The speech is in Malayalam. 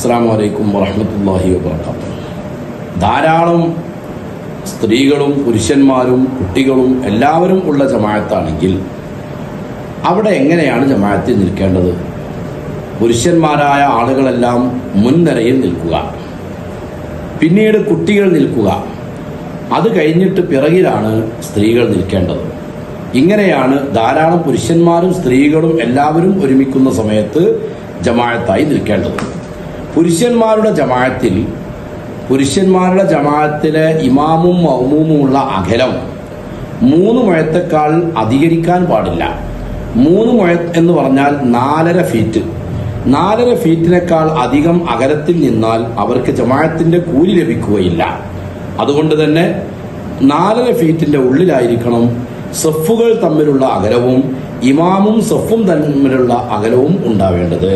അസ്സലാമു അലൈക്കും വറഹ്മത്തുള്ളാഹി വബറകാതുഹു. ധാരാളം സ്ത്രീകളും പുരുഷന്മാരും കുട്ടികളും എല്ലാവരും ഉള്ള ജമാഅത്താണെങ്കിൽ അവിടെ എങ്ങനെയാണ് ജമാഅത്തിൽ നിൽക്കേണ്ടത്? പുരുഷന്മാരായ ആളുകളെല്ലാം മുൻനിരയിൽ നിൽക്കുക, പിന്നീട് കുട്ടികൾ നിൽക്കുക, അത് കഴിഞ്ഞിട്ട് പിറകിലാണ് സ്ത്രീകൾ നിൽക്കേണ്ടത്. ഇങ്ങനെയാണ് ധാരാളം പുരുഷന്മാരും സ്ത്രീകളും എല്ലാവരും ഒരുമിക്കുന്ന സമയത്ത് ജമാഅത്തായി നിൽക്കേണ്ടത്. പുരുഷന്മാരുടെ ജമാഅത്തിലെ ഇമാമും മഅ്മൂമുമുള്ള അകലം 3 മുഴത്തേക്കാൾ അധികരിക്കാൻ പാടില്ല. 3 മുഴ എന്ന് പറഞ്ഞാൽ 4.5 ഫീറ്റ്. 4.5 ഫീറ്റിനേക്കാൾ അധികം അകലത്തിൽ നിന്നാൽ അവർക്ക് ജമാഅത്തിന്റെ കൂലി ലഭിക്കുകയില്ല. അതുകൊണ്ട് തന്നെ 4.5 ഫീറ്റിന്റെ ഉള്ളിലായിരിക്കണം സഫുകൾ തമ്മിലുള്ള അകലവും ഇമാമും സഫും തമ്മിലുള്ള അകലവും ഉണ്ടാവേണ്ടത്.